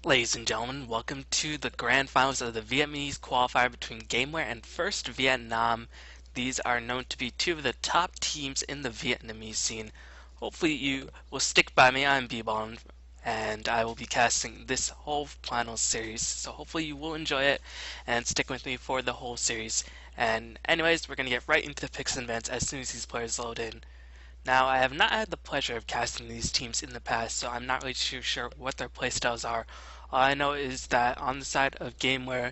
Ladies and gentlemen, welcome to the grand finals of the Vietnamese Qualifier between Gameware and 1st-Vietnam. These are known to be two of the top teams in the Vietnamese scene. Hopefully you will stick by me. I'm B-Bond, and I will be casting this whole final series. So hopefully you will enjoy it and stick with me for the whole series. And anyways, we're going to get right into the picks and events as soon as these players load in. Now, I have not had the pleasure of casting these teams in the past, so I'm not really too sure what their playstyles are. All I know is that on the side of Gameware,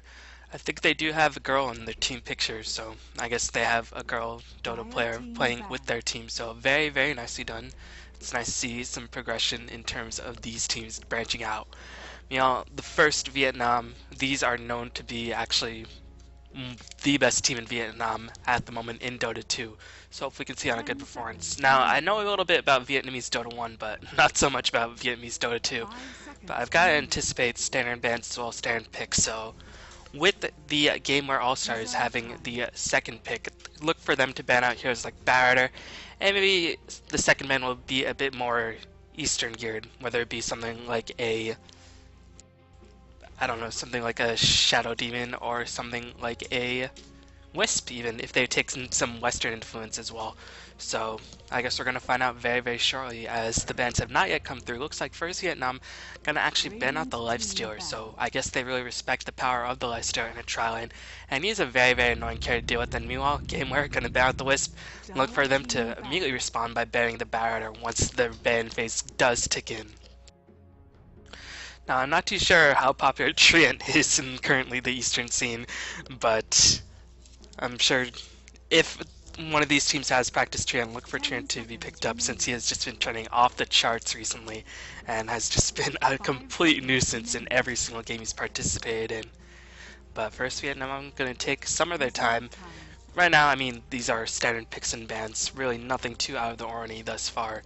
I think they do have a girl in their team picture, so I guess they have a girl Dota player playing with their team, so very, very nicely done. It's nice to see some progression in terms of these teams branching out. You know, the 1st-Vietnam, these are known to be actually the best team in Vietnam at the moment in Dota 2. So hopefully we can see on a good performance. Now, I know a little bit about Vietnamese Dota 1, but not so much about Vietnamese Dota 2. But I've got to anticipate standard bans as well as standard picks, so with the Gameware All-Stars having the second pick, look for them to ban out heroes like Barretter, and maybe the second ban will be a bit more Eastern geared, whether it be something like a I don't know, something like a Shadow Demon or something like a Wisp, even if they take some Western influence as well. So I guess we're going to find out very, very shortly as the bans have not yet come through. Looks like 1st-Vietnam going to actually ban out the Lifestealer, so I guess they really respect the power of the Lifestealer in a tri-lane. And he's a very, very annoying character to deal with. And meanwhile, Gameware going to ban out the Wisp and look for them to immediately respond by banning the Barretter once the ban phase does tick in. Now, I'm not too sure how popular Treant is in currently the Eastern scene, but I'm sure if one of these teams has practiced Treant, look for Treant to be picked up since he has just been turning off the charts recently and has just been a complete nuisance in every single game he's participated in. But 1st-Vietnam, I'm going to take some of their time. Right now, I mean, these are standard picks and bans, really nothing too out of the ordinary thus far.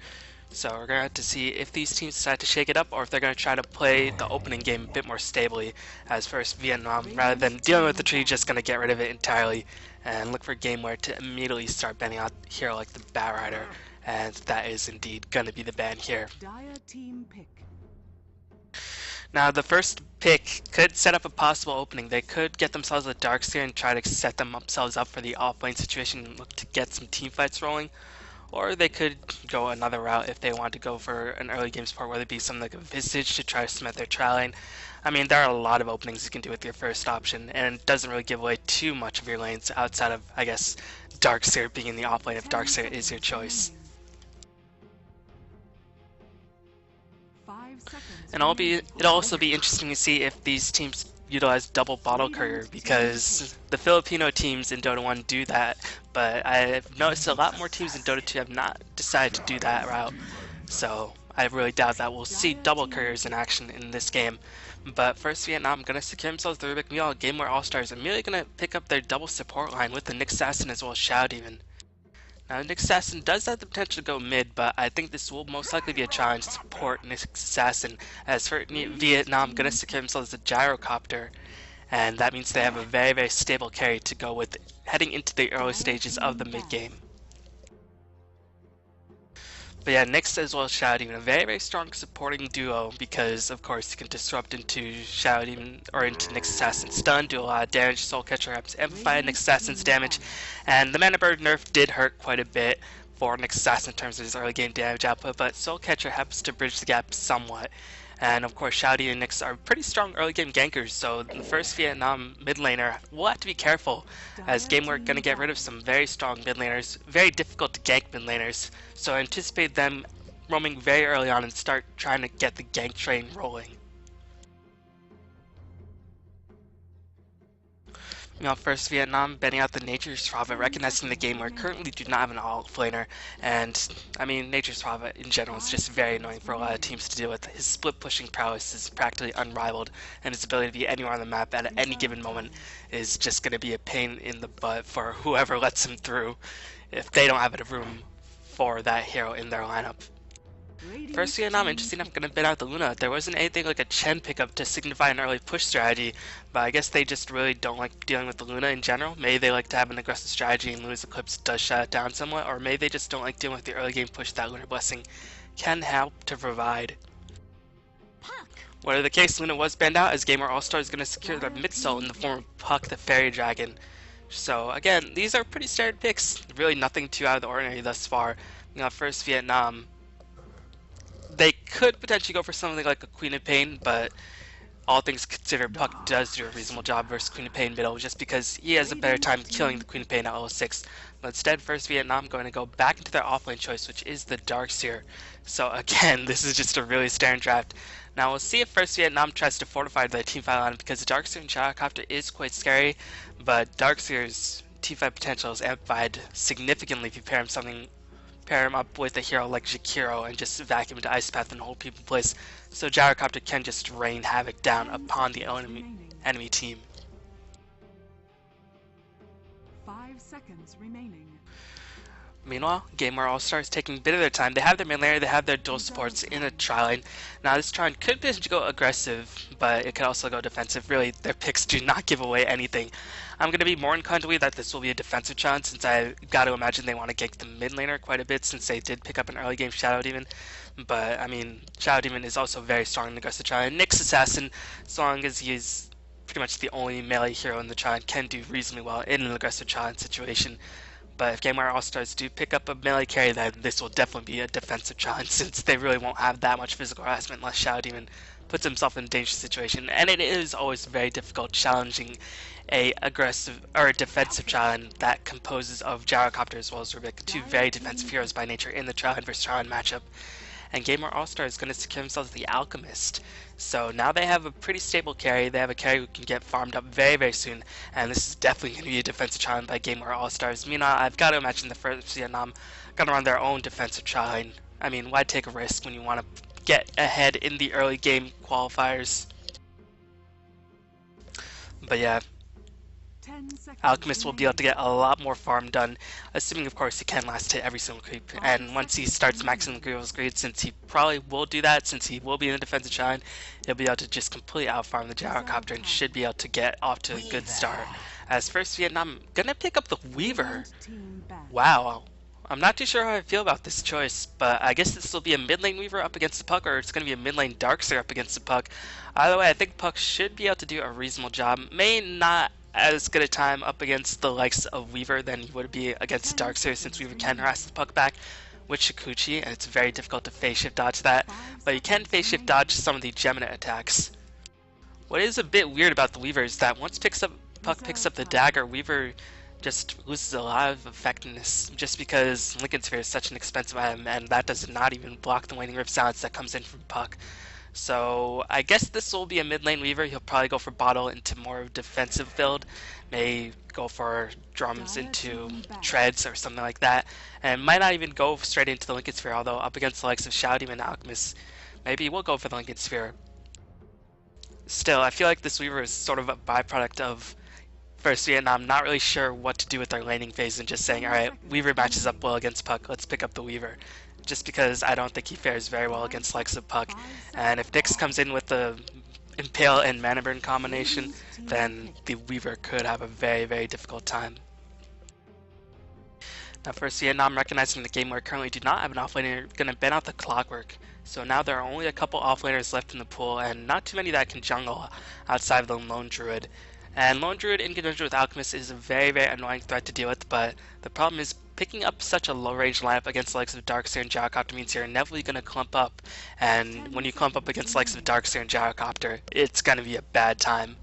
So we're going to have to see if these teams decide to shake it up or if they're going to try to play the opening game a bit more stably as 1st-Vietnam, rather than dealing with the tree, just going to get rid of it entirely and look for Gameware to immediately start banning out a hero like the Batrider, and that is indeed going to be the ban here. Now, the first pick could set up a possible opening. They could get themselves a Darkseer and try to set themselves up for the off-lane situation and look to get some team fights rolling. Or they could go another route if they want to go for an early game support, whether it be something like a Visage to try to cement their tri-lane. I mean, there are a lot of openings you can do with your first option, and it doesn't really give away too much of your lanes outside of, I guess, Darkseer being in the off lane if Darkseer is your choice. And it'll also be interesting to see if these teams utilize double bottle courier, because the Filipino teams in Dota 1 do that, but I've noticed a lot more teams in Dota 2 have not decided to do that route, so I really doubt that we'll see double couriers in action in this game. But 1st-Vietnam going to secure themselves the Rubik Meal. Gameware All-Stars immediately going to pick up their double support line with the Nick Assassin as well as Shadow Demon. Now, Nick Assassin does have the potential to go mid, but I think this will most likely be a challenge to support Nick Assassin, as for Vietnam going to secure themselves a Gyrocopter, and that means they have a very, very stable carry to go with heading into the early stages of the mid game. But yeah, Nyx as well as Shadow Demon, a very, very strong supporting duo because, of course, you can disrupt into Shadow Demon or into Nyx Assassin's stun, do a lot of damage. Soul Catcher helps amplify Nyx Assassin's damage, and the Mana Bird nerf did hurt quite a bit for Nyx Assassin in terms of his early game damage output, but Soul Catcher helps to bridge the gap somewhat. And of course, Shadow Demon and Nyx are pretty strong early game gankers, so the 1st-Vietnam mid laner will have to be careful, as Gameware going to get rid of some very strong mid laners, very difficult to gank mid laners, so I anticipate them roaming very early on and start trying to get the gank train rolling. You know, 1st-Vietnam banning out the Nature's Prophet, recognizing the Gameware currently do not have an alt-laner, and I mean, Nature's Prophet in general is just very annoying for a lot of teams to deal with. His split-pushing prowess is practically unrivaled, and his ability to be anywhere on the map at any given moment is just going to be a pain in the butt for whoever lets him through if they don't have a room for that hero in their lineup. 1st-Vietnam, interesting enough, going to ban out the Luna. There wasn't anything like a Chen pickup to signify an early push strategy, but I guess they just really don't like dealing with the Luna in general. Maybe they like to have an aggressive strategy and Luna's Eclipse does shut it down somewhat, or maybe they just don't like dealing with the early game push that Lunar Blessing can help to provide. Whatever the case, Luna was banned out as Gamer All-Star is going to secure their mid-soul in the form of Puck the Fairy Dragon. So again, these are pretty standard picks. Really nothing too out of the ordinary thus far. You know, 1st-Vietnam, they could potentially go for something like a Queen of Pain, but all things considered, Puck does do a reasonable job versus Queen of Pain middle, just because he has a better time killing the Queen of Pain at level 6. But instead, 1st-Vietnam going to go back into their offlane choice, which is the Darkseer. So again, this is just a really standard draft. Now we'll see if 1st-Vietnam tries to fortify the teamfight line, because the Darkseer and Gyrocopter is quite scary, but Darkseer's teamfight potential is amplified significantly if you pair him up with a hero like Jakiro and just vacuum into Ice Path and hold people in place, so Gyrocopter can just rain havoc down upon the enemy team. 5 seconds remaining. Meanwhile, Gameware All-Star is taking a bit of their time. They have their mid laner, they have their dual supports in a tri-lane. Now this tri-lane could potentially go aggressive, but it could also go defensive. Really, their picks do not give away anything. I'm going to be more inclined to believe that this will be a defensive challenge, since I've got to imagine they want to gank the mid laner quite a bit, since they did pick up an early game Shadow Demon. But, I mean, Shadow Demon is also very strong in the aggressive tri-lane. Nyx Assassin, as long as he's pretty much the only melee hero in the tri-lane, can do reasonably well in an aggressive tri-lane situation. But if Gameware All-Stars do pick up a melee carry, then this will definitely be a defensive challenge, since they really won't have that much physical harassment unless Shadow Demon puts himself in a dangerous situation. And it is always very difficult challenging a aggressive or a defensive challenge that composes of Gyrocopter as well as Rubik, two very defensive heroes by nature in the Trial versus Trial matchup. And Gamer All-Star is going to secure themselves the Alchemist. So now they have a pretty stable carry. They have a carry who can get farmed up very, very soon. And this is definitely going to be a defensive challenge by Gamer All-Stars. Meanwhile, I've got to imagine the 1st-Vietnam going to run their own defensive challenge. I mean, why take a risk when you want to get ahead in the early game qualifiers? But yeah, Alchemist will be able to get a lot more farm done, assuming of course he can last hit every single creep. And once he starts maxing the Grievous Greed, since he probably will do that, since he will be in the defensive shine, he'll be able to just completely outfarm the Gyrocopter and should be able to get off to a good start. As 1st-Vietnam gonna pick up the Weaver. Wow. I'm not too sure how I feel about this choice, but I guess this will be a mid lane Weaver up against the Puck, or it's going to be a mid lane Darkseer up against the Puck. Either way, I think Puck should be able to do a reasonable job. May not as good a time up against the likes of Weaver than he would be against Darkseer, since Weaver can harass the Puck back with Shukuchi, and it's very difficult to phase shift dodge that, but you can phase shift dodge some of the Gemini attacks. What is a bit weird about the Weaver is that once Puck picks up the dagger, Weaver just loses a lot of effectiveness, just because Lincoln Sphere is such an expensive item, and that does not even block the Waning Rift silence that comes in from Puck. So I guess this will be a mid lane Weaver. He'll probably go for bottle into more of a defensive build, may go for drums into treads or something like that, and might not even go straight into the Lincoln Sphere, although up against the likes of Shadow Demon and Alchemist, maybe he will go for the Lincoln Sphere. Still, I feel like this Weaver is sort of a byproduct of 1st-Vietnam not really sure what to do with their laning phase and just saying, alright, Weaver matches up well against Puck, let's pick up the Weaver. Just because I don't think he fares very well against likes of Puck. And if Nyx comes in with the Impale and Mana Burn combination, then the Weaver could have a very, very difficult time. Now 1st-Vietnam, recognizing the Gameware currently do not have an offlaner, going to ban out the Clockwork. So now there are only a couple offlaners left in the pool, and not too many that can jungle outside of the Lone Druid. And Lone Druid in conjunction with Alchemist is a very, very annoying threat to deal with, but the problem is picking up such a low-range lineup against the likes of Darkseer and Gyrocopter means you're inevitably going to clump up, and when you clump up against the likes of Darkseer and Gyrocopter, it's going to be a bad time.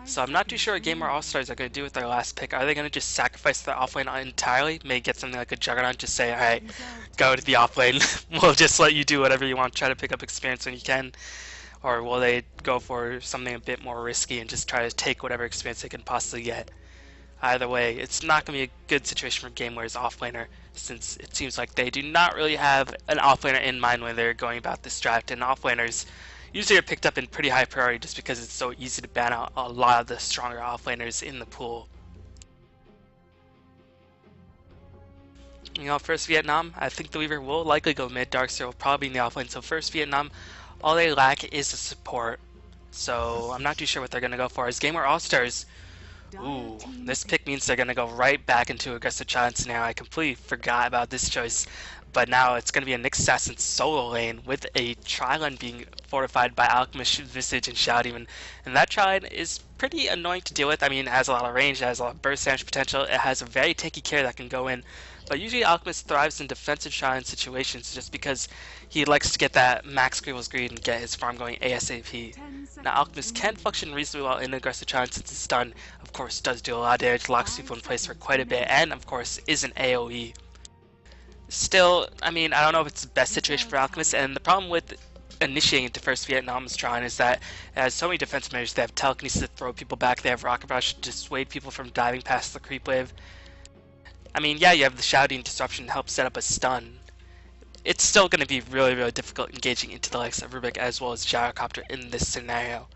So I'm not too sure what Gamer All-Stars are going to do with their last pick. Are they going to just sacrifice their offlane entirely? Maybe get something like a Juggernaut, just say, alright, go to the offlane, we'll just let you do whatever you want, try to pick up experience when you can. Or will they go for something a bit more risky and just try to take whatever experience they can possibly get? Either way, it's not going to be a good situation for Gameware's offlaner, since it seems like they do not really have an offlaner in mind when they're going about this draft, and offlaners usually are picked up in pretty high priority just because it's so easy to ban out a lot of the stronger offlaners in the pool. You know, 1st-Vietnam, I think the Weaver will likely go mid, Darkseer will probably be in the offlane, so 1st-Vietnam, all they lack is a support. So I'm not too sure what they're going to go for. As Gameware All-Stars, ooh, this pick means they're going to go right back into aggressive challenge scenario. I completely forgot about this choice. But now it's going to be a Nyx Assassin solo lane with a Triline being fortified by Alchemist, Visage, and Shadow Demon. And that Triline is pretty annoying to deal with. I mean, it has a lot of range, it has a lot of burst damage potential, it has a very tanky carry that can go in. But usually Alchemist thrives in defensive Triline situations just because he likes to get that max Greevil's Greed and get his farm going ASAP. Now Alchemist can function reasonably well in aggressive Triline since his stun, of course, does do a lot of damage, locks people in place for quite a bit, and of course is an AoE. Still, I mean, I don't know if it's the best situation for Alchemist, and the problem with initiating into 1st-Vietnam's Triline is that it has so many defense measures. They have telekinesis to throw people back, they have Rocket Rush to dissuade people from diving past the creep wave. I mean, yeah, you have the Shouting Disruption to help set up a stun. It's still going to be really, really difficult engaging into the likes of Rubik as well as Gyrocopter in this scenario.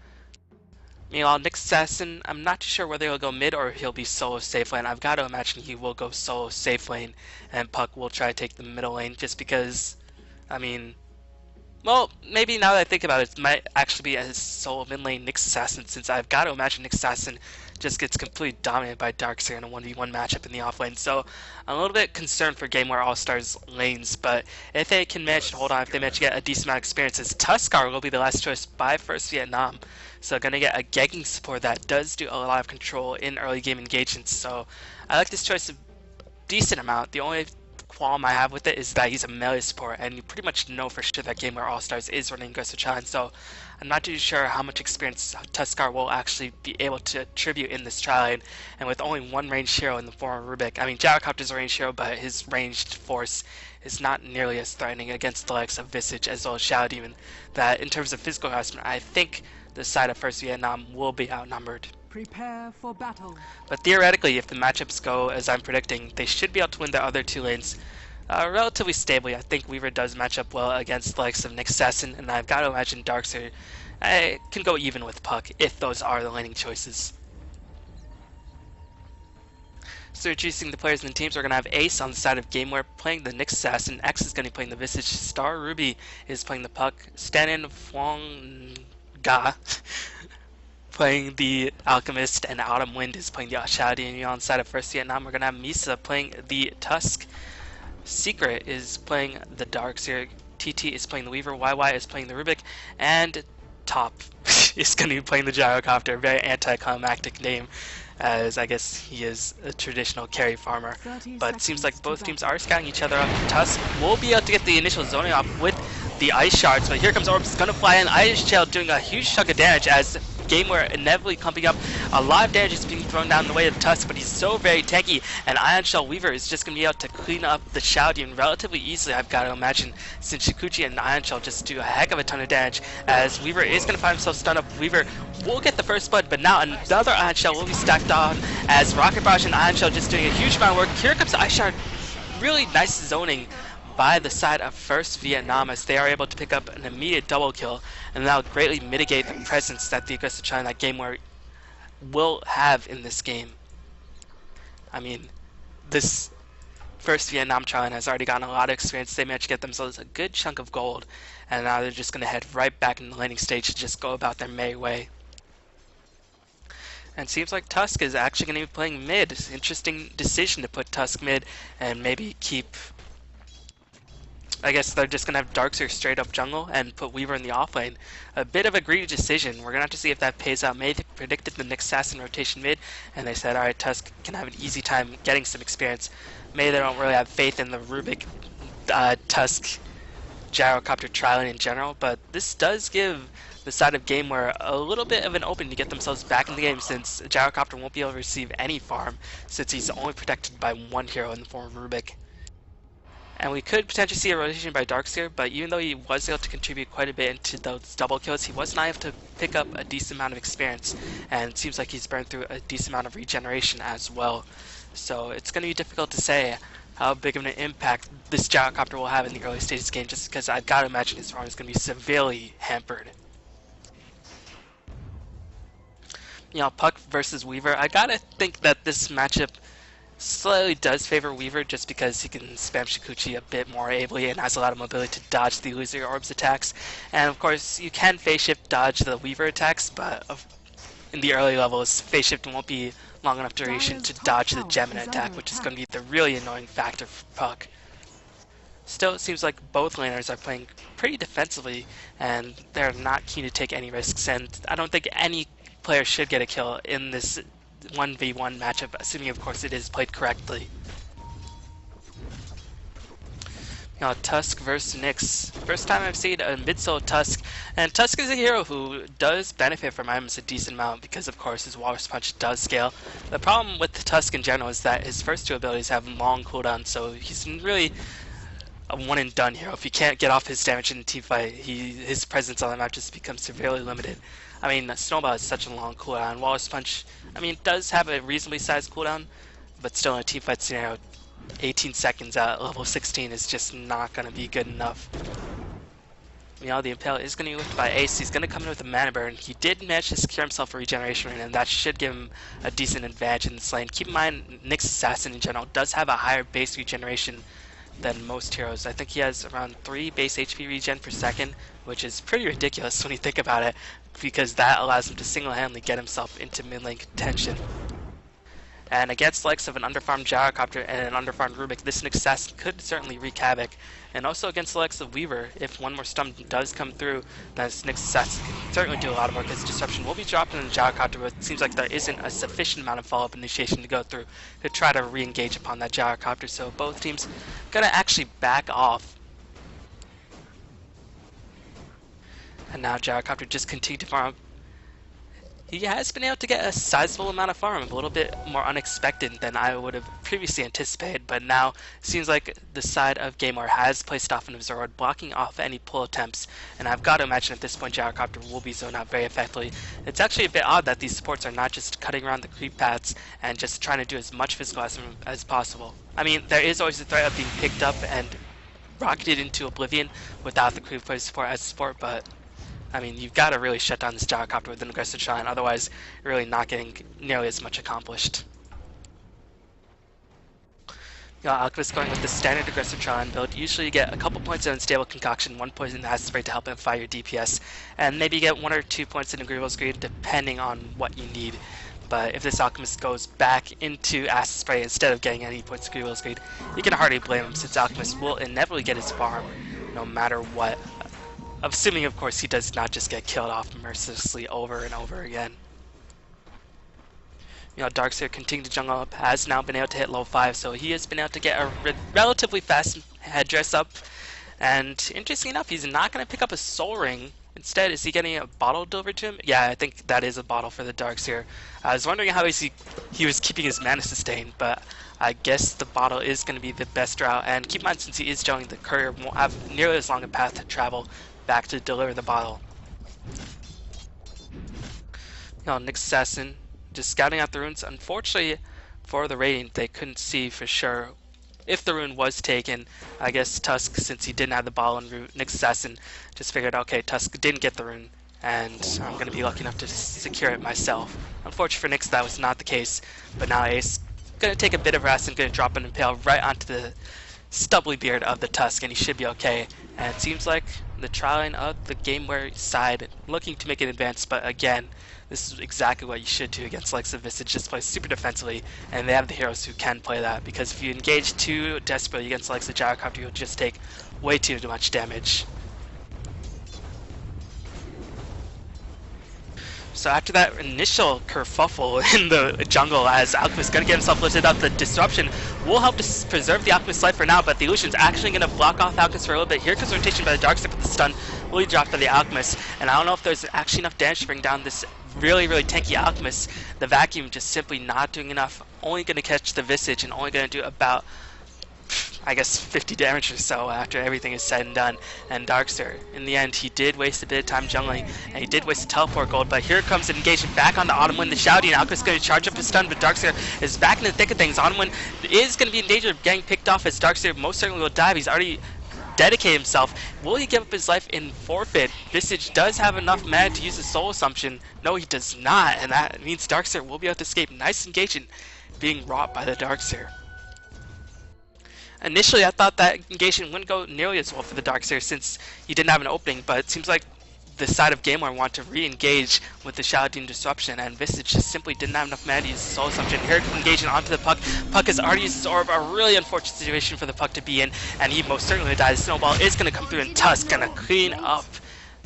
Meanwhile, Nyx Assassin, I'm not too sure whether he'll go mid or he'll be solo safe lane. I've got to imagine he will go solo safe lane, and Puck will try to take the middle lane just because, I mean, well, maybe now that I think about it, it might actually be a solo mid lane Nyx Assassin, since I've got to imagine Nyx Assassin just gets completely dominated by Darkseer in a 1v1 matchup in the offlane. So I'm a little bit concerned for Gameware All-Stars lanes, but if they can manage to hold on, if they manage to get a decent amount of experiences, Tuskar will be the last choice by 1st-Vietnam. So gonna get a gagging support that does do a lot of control in early game engagements. So I like this choice a decent amount. The only qualm I have with it is that he's a melee support, and you pretty much know for sure that Gameware All-Stars is running aggressive challenge, so I'm not too sure how much experience Tuskar will actually be able to attribute in this trial, and with only one ranged hero in the form of Rubik. I mean, Gyrocopter's a ranged hero, but his ranged force is not nearly as threatening against the likes of Visage as well as Shadow Demon, that in terms of physical harassment, I think the side of 1st-Vietnam will be outnumbered. Prepare for battle. But theoretically, if the matchups go as I'm predicting, they should be able to win the other two lanes relatively stably. I think Weaver does match up well against the likes of Nyx Assassin, and I've got to imagine Darkseer can go even with Puck if those are the laning choices. So introducing the players in the teams, we're going to have Ace on the side of Gameware playing the Nyx Assassin, X is going to be playing the Visage, Star Ruby is playing the Puck, Stanin Phuong Ga playing the Alchemist, and Autumn Wind is playing the Shadow Demon. On the side of 1st-Vietnam, we're going to have Misa playing the Tusk, Secret is playing the Darkseer, TT is playing the Weaver, YY is playing the Rubik, and Top is going to be playing the Gyrocopter. A very anticlimactic name, as I guess he is a traditional carry farmer. But it seems like both teams are scouting each other up. Tusk will be able to get the initial zoning off with the Ice Shards, but here comes Orbs, going to fly in. Ice Shell doing a huge chunk of damage as Gameware inevitably clumping up. A lot of damage is being thrown down the way of Tusk, but he's so very tanky, and Ion Shell Weaver is just going to be able to clean up the Shadow Demon relatively easily, I've got to imagine, since Shikuchi and Ion Shell just do a heck of a ton of damage, as Weaver is going to find himself stunned up. Weaver will get the first blood, but now another Ion Shell will be stacked on, as Rocket Barrage and Ion Shell just doing a huge amount of work. Here comes Ice Shard, really nice zoning by the side of 1st-Vietnam, as they are able to pick up an immediate double kill and now greatly mitigate the presence that the aggressive China that Gameware will have in this game. I mean, this 1st-Vietnam China has already gotten a lot of experience. They managed to get themselves a good chunk of gold, and now they're just going to head right back in the landing stage to just go about their merry way. And it seems like Tusk is actually going to be playing mid. Interesting decision to put Tusk mid and maybe keep, I guess they're just going to have Darkseer straight up jungle and put Weaver in the offlane. A bit of a greedy decision. We're going to have to see if that pays out. May predicted the Nyx Assassin rotation mid, and they said, alright, Tusk can have an easy time getting some experience. Maybe they don't really have faith in the Rubik Tusk Gyrocopter Trilane in general, but this does give the side of Gameware a little bit of an opening to get themselves back in the game, since Gyrocopter won't be able to receive any farm, since he's only protected by one hero in the form of Rubik. And we could potentially see a rotation by Darkseer, but even though he was able to contribute quite a bit into those double kills, he was not able to pick up a decent amount of experience, and it seems like he's burned through a decent amount of regeneration as well. So it's going to be difficult to say how big of an impact this Gyrocopter will have in the early stages of the game, just because I've got to imagine his farm is going to be severely hampered. You know, Puck versus Weaver, I gotta think that this matchup slightly does favor Weaver, just because he can spam Shikuchi a bit more ably and has a lot of mobility to dodge the Illusory Orbs attacks. And of course, you can phase shift dodge the Weaver attacks, but in the early levels, phase shift won't be long enough duration to dodge the Gemini attack, which is going to be the really annoying factor for Puck. Still, it seems like both laners are playing pretty defensively, and they're not keen to take any risks, and I don't think any player should get a kill in this 1v1 matchup, assuming, of course, it is played correctly. Tusk versus Nyx. First time I've seen a mid-solo Tusk, and Tusk is a hero who does benefit from items a decent amount because, of course, his Walrus Punch does scale. The problem with Tusk in general is that his first two abilities have long cooldowns, so he's really a one and done hero. If he can't get off his damage in a team fight, his presence on the map just becomes severely limited. I mean, Snowball has such a long cooldown. Walrus Punch, I mean, does have a reasonably sized cooldown, but still in a team fight scenario, 18 seconds at level 16 is just not going to be good enough. Meanwhile, the Impale is going to be lifted by Ace. He's going to come in with a mana burn. He did manage to secure himself a regeneration ring, and that should give him a decent advantage in this lane. Keep in mind, Nyx Assassin in general does have a higher base regeneration than most heroes. I think he has around 3 base HP regen per second, which is pretty ridiculous when you think about it, because that allows him to single-handedly get himself into mid-lane contention. And against the likes of an underfarmed Gyrocopter and an underfarmed Rubik, this Nyx Assassin could certainly wreak havoc. And also against the likes of Weaver, if one more stun does come through, then this Nyx Assassin can certainly do a lot of work. His disruption will be dropped in the Gyrocopter, but it seems like there isn't a sufficient amount of follow-up initiation to go through to try to re-engage upon that Gyrocopter, so both teams gonna actually back off. And now Gyrocopter just continued to farm. He has been able to get a sizable amount of farm, a little bit more unexpected than I would have previously anticipated, but now it seems like the side of Gameware has placed off an Absorb, blocking off any pull attempts, and I've got to imagine at this point Gyrocopter will be zoned out very effectively. It's actually a bit odd that these supports are not just cutting around the creep paths and just trying to do as much physical as possible. I mean, there is always the threat of being picked up and rocketed into oblivion without the creep play support as support, but I mean, you've got to really shut down this Gyrocopter with an aggressive shine, otherwise you're really not getting nearly as much accomplished. Alchemist going with the standard aggressive Tron build. Usually you get a couple points of unstable concoction, 1 poison acid spray to help amplify your DPS, and maybe you get 1 or 2 points in agreeable screen depending on what you need. But if this Alchemist goes back into acid spray instead of getting any points of agreeable screen, you can hardly blame him, since Alchemist will inevitably get his farm no matter what. Assuming, of course, he does not just get killed off mercilessly over and over again. Darkseer continuing to jungle up, has now been able to hit level 5, so he has been able to get a relatively fast headdress up. And interesting enough, he's not going to pick up a soul ring. Instead, is he getting a bottle delivered to him? Yeah, I think that is a bottle for the Darkseer. I was wondering how he was keeping his mana sustain, but I guess the bottle is going to be the best route. And keep in mind, since he is jungling, the courier won't have nearly as long a path to travel back to deliver the bottle. Nyx Assassin just scouting out the runes. Unfortunately for the rating, they couldn't see for sure if the rune was taken. I guess Tusk, since he didn't have the bottle and Nyx Assassin just figured, okay, Tusk didn't get the rune, and I'm going to be lucky enough to secure it myself. Unfortunately for Nyx, that was not the case, but now Ace going to take a bit of rest and going to drop an Impale right onto the stubbly beard of the Tusk, and he should be okay. And it seems like the trialing of the Gameware side looking to make an advance, but again, this is exactly what you should do against likes of Visage, just play super defensively, and they have the heroes who can play that, because if you engage too desperately against likes of Gyrocopter, you'll just take way too much damage. So after that initial kerfuffle in the jungle, as Alchemist is going to get himself lifted up, the disruption will help to preserve the Alchemist's life for now, but the Illusion's actually going to block off Alchemist for a little bit. Here comes rotation by the Darkseer, but the stun will be dropped by the Alchemist, and I don't know if there's actually enough damage to bring down this really tanky Alchemist. The Vacuum just simply not doing enough, only going to catch the Visage, and only going to do about, I guess, 50 damage or so after everything is said and done. And Darkseer, in the end, he did waste a bit of time jungling, and he did waste a teleport gold, but here comes an engagement back onto Autumn Wind, the Shouty, and Alchemist is going to charge up his stun, but Darkseer is back in the thick of things. Autumn Wind is going to be in danger of getting picked off, as Darkseer most certainly will dive. He's already dedicated himself. Will he give up his life in forfeit? Visage does have enough mana to use his soul assumption. No, he does not, and that means Darkseer will be able to escape. Nice engagement being wrought by the Darkseer. Initially, I thought that engagement wouldn't go nearly as well for the Darkseer since he didn't have an opening, but it seems like the side of Gameware want to re-engage with the Shadow Demon Disruption, and Visage just simply didn't have enough mana to use Soul Assumption. Here, engaging onto the Puck. Puck has already used his Orb, a really unfortunate situation for the Puck to be in, and he most certainly dies. Snowball is going to come through, and Tusk going to clean up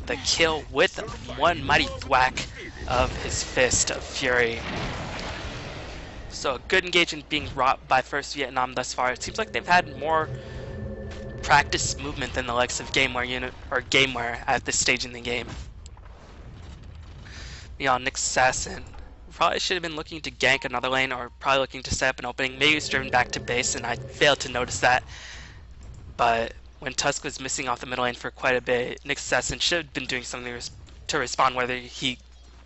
the kill with one mighty thwack of his Fist of Fury. So a good engagement being wrought by 1st-Vietnam thus far. It seems like they've had more practice movement than the likes of Gameware at this stage in the game. Nick Assassin probably should have been looking to gank another lane, or probably looking to set up an opening. Maybe he was driven back to base, and I failed to notice that. But when Tusk was missing off the middle lane for quite a bit, Nick Assassin should have been doing something to respond, whether he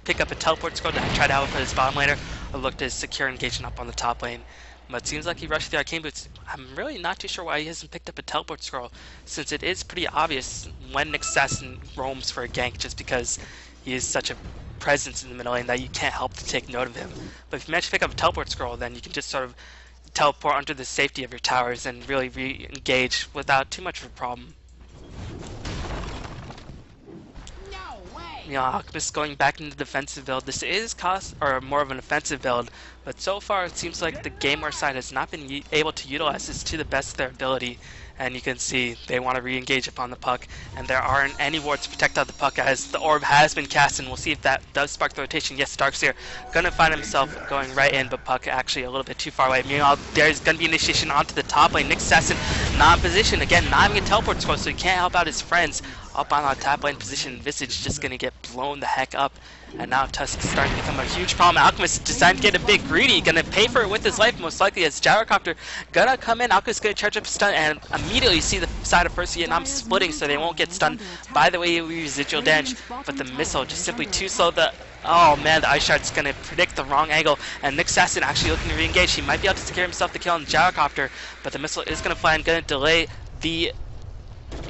pick up a teleport scroll to try to output his bottom laner, or look to secure engagement up on the top lane. But it seems like he rushed the Arcane Boots. I'm really not too sure why he hasn't picked up a teleport scroll, since it is pretty obvious when Nick Assassin roams for a gank, just because he is such a presence in the middle lane that you can't help to take note of him. But if you manage to pick up a teleport scroll, then you can just sort of teleport under the safety of your towers and really re-engage without too much of a problem. Alchemist going back into the defensive build. This is more of an offensive build, but so far it seems like the Gameware side has not been able to utilize this to the best of their ability. And you can see they want to re-engage upon the Puck, and there aren't any wards to protect out the Puck as the orb has been cast, and we'll see if that does spark the rotation. Yes, Darkseer gonna find himself going right in, but Puck actually a little bit too far away. Meanwhile, there's gonna be initiation onto the top lane. Nick Assassin not in position, again, not having a teleport scroll, so he can't help out his friends up on our top lane position. Visage just gonna get blown the heck up. And now Tusk is starting to become a huge problem. Alchemist decided to get a bit greedy, gonna pay for it with his life most likely, as Gyrocopter gonna come in. Alchemist gonna charge up a stun, and immediately see the side of 1st-Vietnam splitting so they won't get stunned by the way we residual damage, but the missile just simply too slow. Oh man, the Ice Shard's gonna predict the wrong angle, and Nick Assassin actually looking to re-engage. He might be able to secure himself the kill on the Gyrocopter, but the missile is gonna fly and gonna delay the,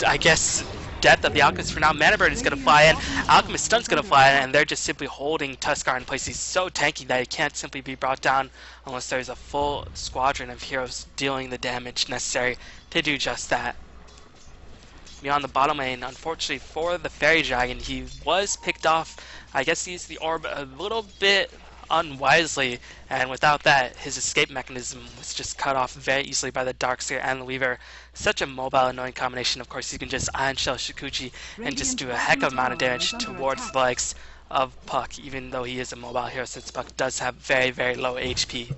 I guess, death of the Alchemist for now. Mana Bird is going to fly in, Alchemist Stun's going to fly in, and they're just simply holding Tuskar in place. He's so tanky that he can't simply be brought down unless there's a full squadron of heroes dealing the damage necessary to do just that. Beyond the bottom lane, unfortunately for the Fairy Dragon, he was picked off. I guess he used the orb a little bit unwisely, and without that, his escape mechanism was just cut off very easily by the Darkseer and the Weaver. Such a mobile, annoying combination. Of course, you can just Iron Shell Shikuchi and just do a heck of amount of damage towards the likes of Puck, even though he is a mobile hero, since Puck does have very, very low HP.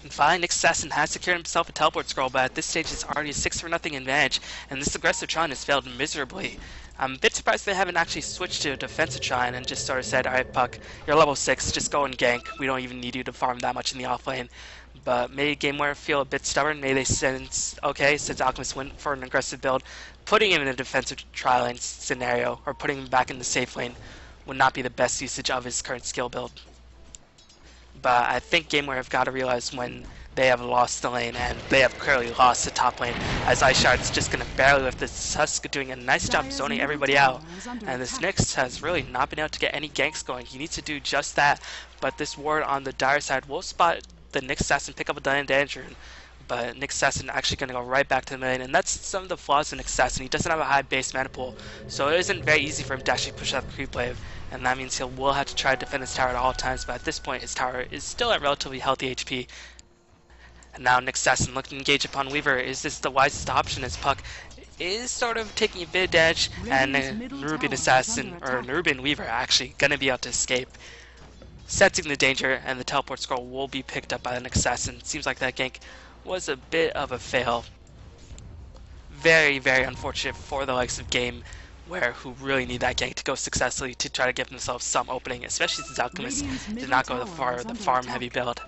And finally, Nick Assassin has secured himself a teleport scroll, but at this stage it's already a 6-0 advantage, and this aggressive Tron has failed miserably. I'm a bit surprised they haven't actually switched to a defensive Tron and just sort of said, alright Puck, you're level 6, just go and gank. We don't even need you to farm that much in the offlane. But maybe Gameware feel a bit stubborn. Maybe they sense, okay, since Alchemist went for an aggressive build, putting him in a defensive tri-lane scenario, or putting him back in the safe lane, would not be the best usage of his current skill build. But I think Gameware have got to realize when they have lost the lane, and they have clearly lost the top lane, as Ice Shard's just going to barely lift this. Tusk doing a nice job zoning everybody out, and this Nyx has really not been able to get any ganks going. He needs to do just that, but this ward on the Dire side will spot the Nyx Assassin pick up a Dying Danger, but Nyx Assassin actually going to go right back to the main, and that's some of the flaws of Nyx Assassin. He doesn't have a high base mana pool, so it isn't very easy for him to actually push out the creep wave, and that means he will have to try to defend his tower at all times, but at this point his tower is still at relatively healthy HP. And now Nyx Assassin looking to engage upon Weaver. Is this the wisest option, as Puck is sort of taking a bit of damage, and Nerubian Assassin, or Nerubian Weaver actually going to be able to escape, sensing the danger, and the teleport scroll will be picked up by the Nyx Assassin. Seems like that gank was a bit of a fail. Very, very unfortunate for the likes of Gameware, who really need that gank to go successfully to try to give themselves some opening, especially since Alchemist did not go the farm heavy build.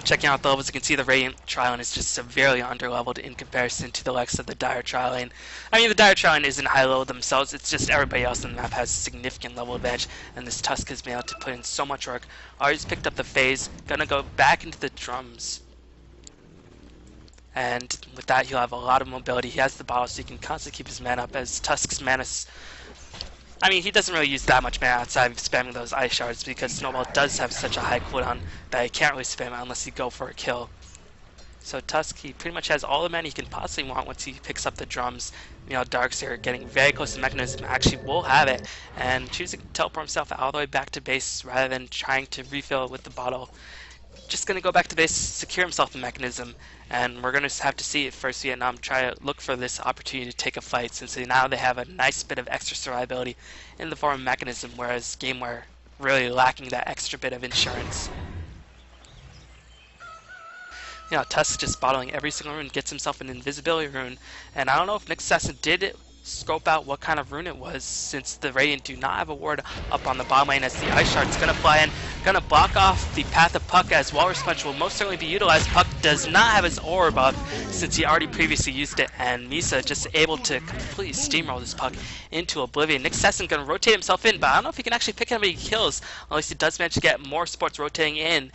Checking out the levels, you can see the Radiant Tri-Lane is just severely underleveled in comparison to the likes of the Dire Tri-Lane. I mean, the Dire Tri-Lane isn't high level themselves, it's just everybody else on the map has significant level advantage, and this Tusk has been able to put in so much work. Already's picked up the phase, gonna go back into the drums. And with that, he'll have a lot of mobility. He has the bottle, so he can constantly keep his mana up, as Tusk's mana, I mean, he doesn't really use that much mana outside of spamming those Ice Shards, because Snowball does have such a high cooldown that he can't really spam it unless you go for a kill. So Tusk, he pretty much has all the mana he can possibly want once he picks up the drums. Darkseer getting very close to the mechanism actually will have it, and choosing to teleport himself all the way back to base rather than trying to refill it with the bottle. Just going to go back to base, secure himself the mechanism, and we're going to have to see if 1st-Vietnam try to look for this opportunity to take a fight, since now they have a nice bit of extra survivability in the form of mechanism, whereas Gameware really lacking that extra bit of insurance. Tusk just bottling every single rune, gets himself an invisibility rune, and I don't know if Nick Assassin did scope out what kind of rune it was, since the Radiant do not have a ward up on the bottom lane, as the Ice Shard's gonna fly in, gonna block off the path of Puck, as Walrus Punch will most certainly be utilized. Puck does not have his aura buff since he already previously used it, and Misa just able to completely steamroll this Puck into oblivion. Nick Assassin gonna rotate himself in, but I don't know if he can actually pick up any kills, unless he does manage to get more supports rotating in.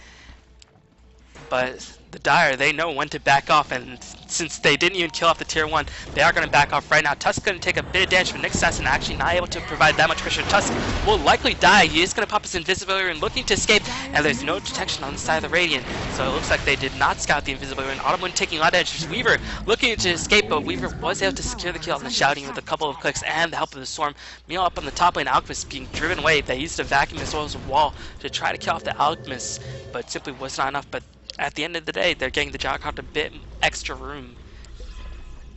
But the Dire, they know when to back off, and since they didn't even kill off the tier 1, they are going to back off right now. Tusk going to take a bit of damage, but Nick Assassin actually not able to provide that much pressure. Tusk will likely die. He is going to pop his invisibility and looking to escape, and there's no detection on the side of the Radiant, so it looks like they did not scout the invisibility. And Autumn taking a lot of damage. Weaver looking to escape, but Weaver was able to secure the kill on the shouting with a couple of clicks and the help of the Swarm. Meanwhile, up on the top lane, Alchemist being driven away. They used a vacuum as well as a wall to try to kill off the Alchemist, but simply was not enough. But at the end of the day, they're getting the Gyrocopter a bit extra room.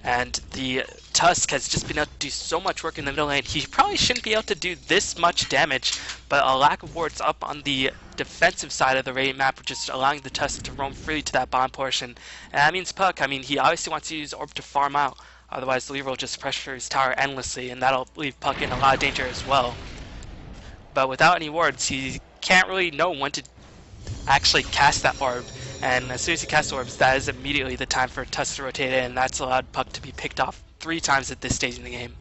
And the Tusk has just been able to do so much work in the middle lane. He probably shouldn't be able to do this much damage, but a lack of wards up on the defensive side of the Radiant map, just allowing the Tusk to roam freely to that bottom portion. And that means Puck, he obviously wants to use Orb to farm out, otherwise the Lever will just pressure his tower endlessly, and that'll leave Puck in a lot of danger as well. But without any wards, he can't really know when to actually cast that orb, and as soon as he casts orbs, that is immediately the time for Tusk to rotate in, and that's allowed Puck to be picked off 3 times at this stage in the game.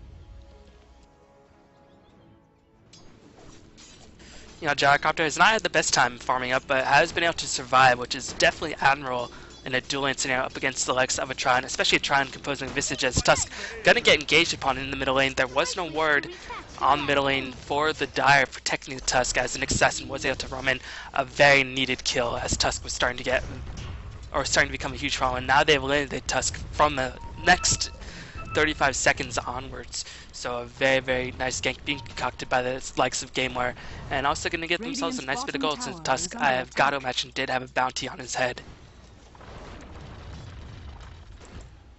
Gyrocopter has not had the best time farming up, but has been able to survive, which is definitely admirable in a dual lane scenario up against the likes of a Trine, especially a Trine composing Visage, as Tusk gonna get engaged upon in the middle lane. There was no ward on the middle lane for the Dire protecting the Tusk, as the Nick Assassin was able to roam in a very needed kill, as Tusk was starting to become a huge problem, and now they've eliminated Tusk from the next 35 seconds onwards. So a very, very nice gank being concocted by the likes of Gameware, and also going to get themselves a nice bit of gold, since Tusk, I have got to imagine, did have a bounty on his head.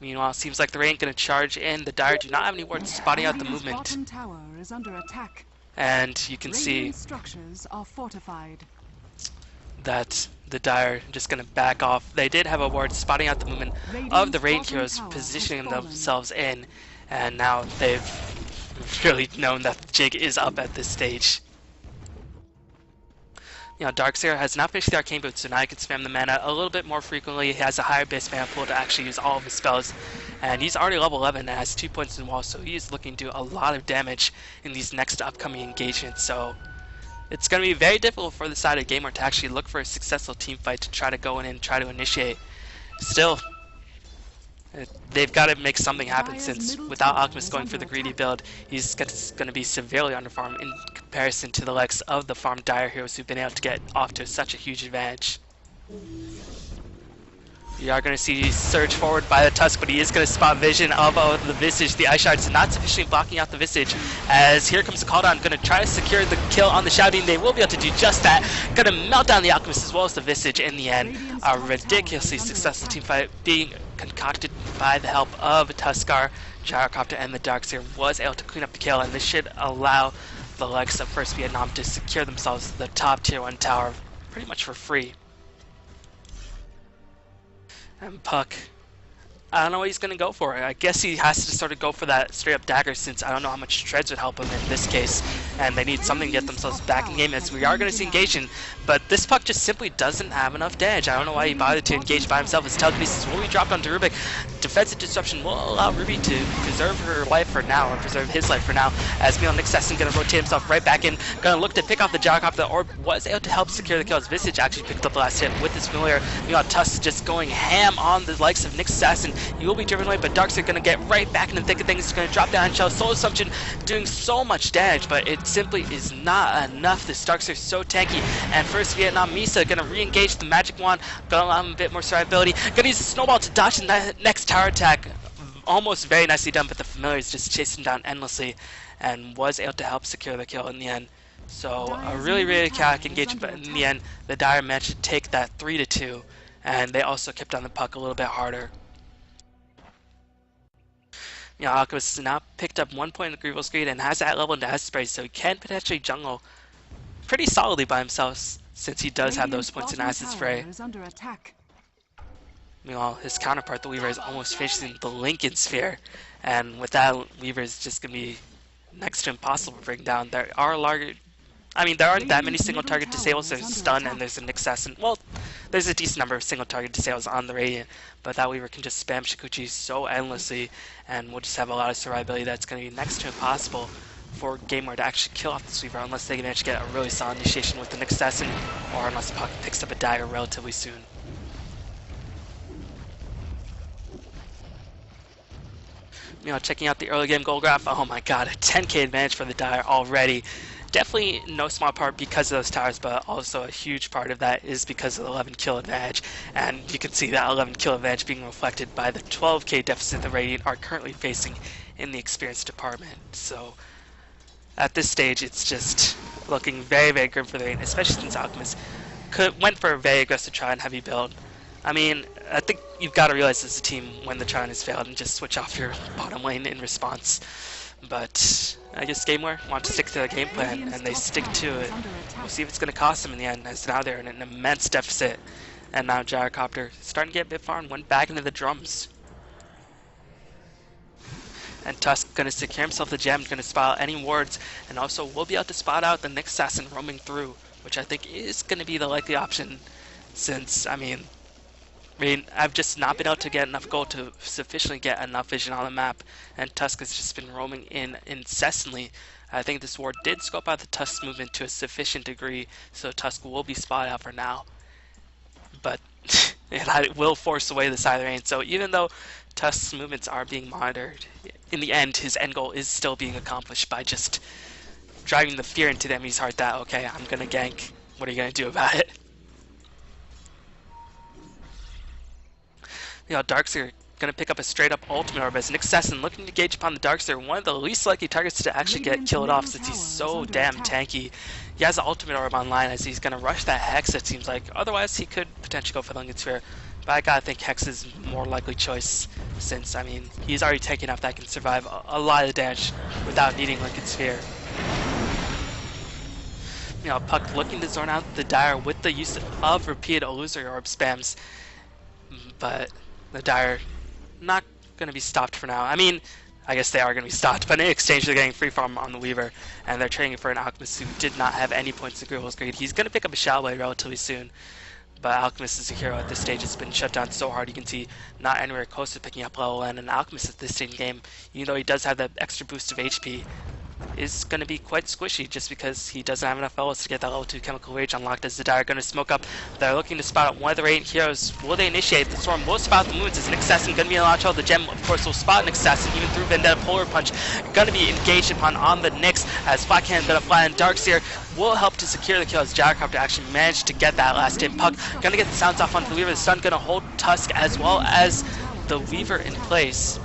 Meanwhile, it seems like the Radiant going to charge in. The Dire do not have any wards spotting out the movement. And you can see that the Dire just going to back off. They did have a ward spotting out the movement of the Radiant heroes, positioning themselves in, and now they've really known that the jig is up at this stage. Darkseer has not finished the Arcane Boots, so now he can spam the mana a little bit more frequently. He has a higher base mana pool to actually use all of his spells, and he's already level 11 and has 2 points in wall, so he is looking to do a lot of damage in these next upcoming engagements. So it's going to be very difficult for the side of Gameware to actually look for a successful team fight to try to go in and try to initiate. Still, they've got to make something happen, since without Alchemist going for the greedy build, he's going to be severely underfarmed in comparison to the likes of the farm Dire heroes who've been able to get off to such a huge advantage. You are going to see surge forward by the Tusk, but he is going to spot vision of the Visage. The Ice Shard's not sufficiently blocking out the Visage, as here comes the call down, going to try to secure the kill on the shouting. They will be able to do just that. Going to melt down the Alchemist as well as the Visage in the end. A ridiculously successful team fight being concocted by the help of Tuskar, Gyrocopter, and the Darkseer was able to clean up the kill, and this should allow the likes of 1st-Vietnam to secure themselves the top tier 1 tower pretty much for free. And Puck, I don't know what he's going to go for. I guess he has to sort of go for that straight up dagger, since I don't know how much Treads would help him in this case, and they need something to get themselves back in game, as we are going to see engaging, but this Puck just simply doesn't have enough damage. I don't know why he bothered to engage by himself, as Telekinesis will be dropped onto Rubik. Defensive Disruption will allow Ruby to preserve her life for now, or preserve his life for now, as Nick Assassin going to rotate himself right back in, going to look to pick off the Gyrocopter. The Orb was able to help secure the kill, as Visage actually picked up the last hit with his familiar. Tusk just going ham on the likes of Nick Assassin, He will be driven away, but Darkseer going to get right back in the thick of things. He's going to drop down and shell. Soul Assumption doing so much damage, but it simply is not enough. This Darkseer is so tanky. And 1st-Vietnam Misa going to re-engage the Magic Wand, going to allow him a bit more survivability. Going to use the Snowball to dodge the next tower attack. Almost very nicely done, but the Familiar is just chasing him down endlessly and was able to help secure the kill in the end. So a really chaotic engagement, but in the end, the Dire managed to take that 3-2, and they also kept on the puck a little bit harder. You know, Alchemist has now picked up 1 point in the Grievous Greed and has that level into S spray, so he can potentially jungle pretty solidly by himself since he does have those points in Acid Spray. Meanwhile, his counterpart, the Weaver, is almost facing the Lincoln Sphere, and with that, Weaver is just going to be next to impossible to bring down. There aren't that many single target disables. There's stun and there's an assassin. Well, there's a decent number of single target disables on the Radiant, but that Weaver can just spam Shikuchi so endlessly, and we'll just have a lot of survivability that's going to be next to impossible for Gameware to actually kill off this Weaver unless they manage to get a really solid initiation with an assassin, or unless Puck picks up a dagger relatively soon. You know, checking out the early game goal graph, oh my god, a 10k advantage for the Dire already. Definitely no small part because of those towers, but also a huge part of that is because of the 11 kill advantage. And you can see that 11 kill advantage being reflected by the 12k deficit the Radiant are currently facing in the experience department. So at this stage, it's just looking very grim for the Radiant, especially since Alchemist went for a very aggressive try and heavy build. I mean, I think you've got to realize as a team when the try has failed and just switch off your bottom lane in response. But I guess Gameware wants to stick to their game plan, and they stick to it. We'll see if it's going to cost them in the end, as now they're in an immense deficit. And now Gyrocopter starting to get a bit far and went back into the drums. And Tusk going to secure himself the gem, going to spot out any wards, and also will be able to spot out the next assassin roaming through, which I think is going to be the likely option, since, I mean, I've just not been able to get enough gold to sufficiently get enough vision on the map, and Tusk has just been roaming in incessantly. I think this ward did scope out the Tusk's movement to a sufficient degree, so Tusk will be spotted out for now. But it will force away the side of the rain, so even though Tusk's movements are being monitored, in the end, his end goal is still being accomplished by just driving the fear into the enemy's heart that, okay, I'm gonna gank, what are you gonna do about it? You know, Darkseer going to pick up a straight-up ultimate orb as Nick Sesson looking to gauge upon the Darkseer, one of the least likely targets to actually get killed off since he's so damn tanky. He has the ultimate orb online as he's going to rush that Hex, it seems like. Otherwise, he could potentially go for the Lincoln Sphere. But I gotta think Hex is more likely choice since, I mean, he's already tanky enough that can survive a lot of the damage without needing Lincoln Sphere. You know, Puck looking to zone out the Dire with the use of repeated illusory orb spams, but the Dire not going to be stopped for now. I mean, I guess they are going to be stopped, but in exchange they're getting free farm on the Weaver, and they're trading for an Alchemist who did not have any points in Grievous Greed. He's going to pick up a Shadow Blade relatively soon, but Alchemist is a hero at this stage. It's been shut down so hard, you can see not anywhere close to picking up level, and an Alchemist at this stage in the game, even though he does have that extra boost of HP, is going to be quite squishy just because he doesn't have enough levels to get that level 2 Chemical Rage unlocked as the Dire are going to smoke up. They're looking to spot out one of the Radiant heroes. Will they initiate? The Storm will spot out the movements as Nick Sesson going to be in a launch. The Gem, of course, will spot Nick Sesson even through Vendetta Polar Punch. Going to be engaged upon on the Nyx as Black Hand going to fly, and Darkseer will help to secure the kill as Gyrocopter actually managed to get that last hit. Puck going to get the sounds off onto the Weaver. The Sun going to hold Tusk as well as the Weaver in place.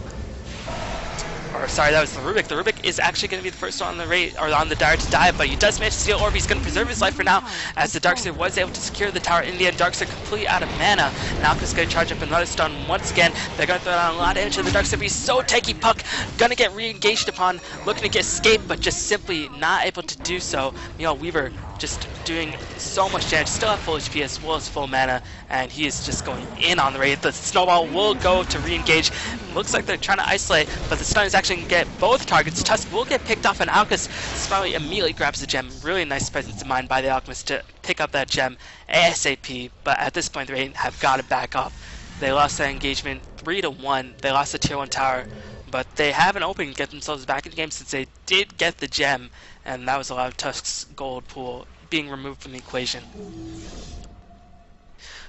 Or sorry, that was the Rubik. The Rubik is actually going to be the first one on the Dire to die, but he does manage to steal Orb. He's going to preserve his life for now, as the Darkseer was able to secure the tower in the end. Darkseer completely out of mana. Now Alchemist going to charge up another stun once again. They're going to throw down a lot of damage to the Darkseer, but he's so tanky. Puck going to get re-engaged upon, looking to get escape, but just simply not able to do so. You know, Weaver just doing so much damage, still have full HP as well as full mana, and he is just going in on the raid. The Snowball will go to re-engage. Looks like they're trying to isolate, but the stun is actually going to get both targets. Tusk will get picked off, and Alchemist probably immediately grabs the gem. Really nice presence of mind by the Alchemist to pick up that gem ASAP, but at this point the Raid have got to back off. They lost that engagement 3-1. They lost the tier 1 tower, but they have an opening to get themselves back in the game since they did get the gem, and that was a lot of Tusk's gold pool being removed from the equation.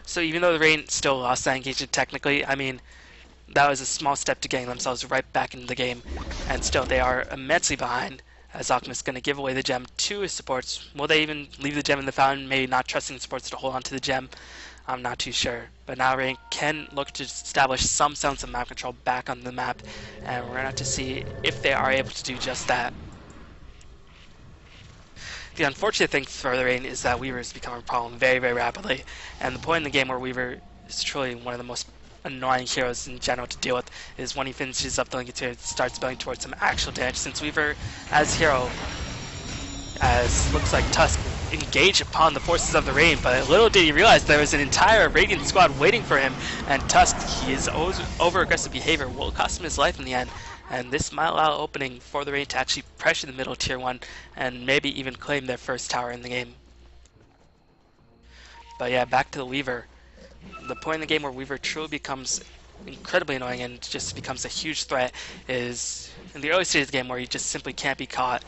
So even though the Raid still lost that engagement technically, I mean, that was a small step to getting themselves right back into the game, and still they are immensely behind. As Alchemist is going to give away the gem to his supports. Will they even leave the gem in the fountain? Maybe not trusting the supports to hold on to the gem. I'm not too sure. But now Rain can look to establish some sense of map control back on the map, and we're going to have to see if they are able to do just that. The unfortunate thing for the Rain is that Weaver is becoming a problem very, very rapidly, and the point in the game where Weaver is truly one of the most annoying heroes in general to deal with is when he finishes up the link and starts building towards some actual damage, since Weaver as hero, as looks like Tusk, engaged upon the forces of the Rain, but little did he realize there was an entire Radiant squad waiting for him, and Tusk, his over-aggressive behavior will cost him his life in the end, and this might allow opening for the Rain to actually pressure the middle tier 1 and maybe even claim their first tower in the game. But yeah, back to the Weaver. The point in the game where Weaver truly becomes incredibly annoying and just becomes a huge threat is in the early stages of the game where he just simply can't be caught,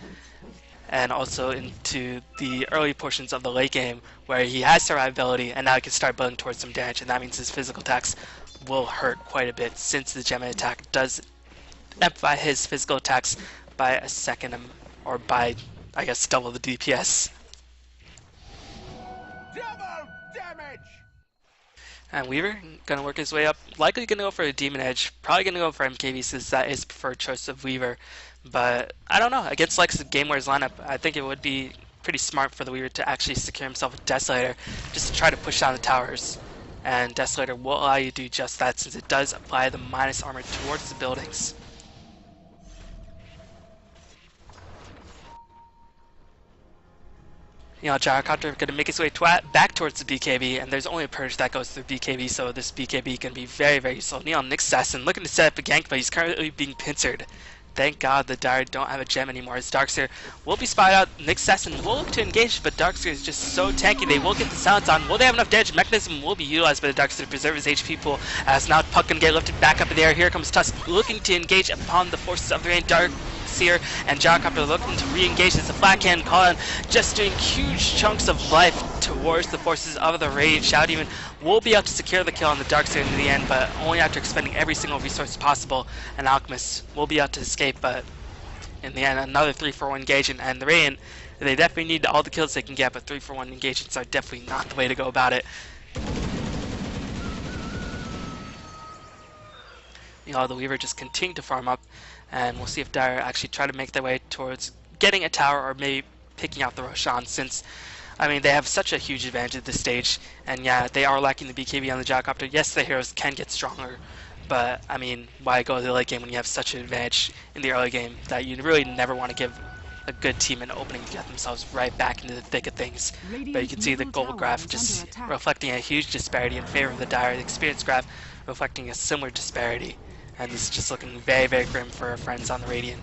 and also into the early portions of the late game where he has survivability and now he can start building towards some damage, and that means his physical attacks will hurt quite a bit since the gem attack does amplify his physical attacks by a second, or by, I guess, double the DPS. Double damage! And Weaver gonna work his way up, likely gonna go for a Demon Edge, probably gonna go for MKV since that is preferred choice of Weaver. But I don't know, against like Gameware's lineup, I think it would be pretty smart for the Weaver to actually secure himself a Desolator, just to try to push down the towers. And Desolator will allow you to do just that, since it does apply the minus armor towards the buildings. You know, Gyrocopter going to make its way back towards the BKB, and there's only a purge that goes through BKB, so this BKB can be very, very useful. Neon Nick Assassin looking to set up a gank, but he's currently being pincered. Thank God the Dire don't have a gem anymore. As Darkseer will be spotted out. Nick Assassin will look to engage, but Darkseer is just so tanky. They will get the silence on. Will they have enough damage? Mechanism will be utilized by the Darkseer to preserve his HP pool. As now Puck can get lifted back up in the air. Here comes Tusk looking to engage upon the forces of the Rain. Darkseer and Gyrocopter looking to re-engage as the Black Hand Colin just doing huge chunks of life towards the forces of the Rain. Shout even will be able to secure the kill on the Darkseer in the end, but only after expending every single resource possible. And Alchemist will be able to escape, but in the end, another 3-for-1 engagement. And the Rain, they definitely need all the kills they can get, but 3-for-1 engagements are definitely not the way to go about it. You know, the Weaver just continue to farm up, and we'll see if Dire actually try to make their way towards getting a tower or maybe picking out the Roshan, since I mean, they have such a huge advantage at this stage, and yeah, they are lacking the BKB on the Gyrocopter. Yes, the heroes can get stronger, but I mean, why go to the late game when you have such an advantage in the early game that you really never want to give a good team an opening to get themselves right back into the thick of things. But you can see the gold graph just reflecting a huge disparity in favor of the Dire, the experience graph reflecting a similar disparity, and this is just looking very, very grim for our friends on the Radiant.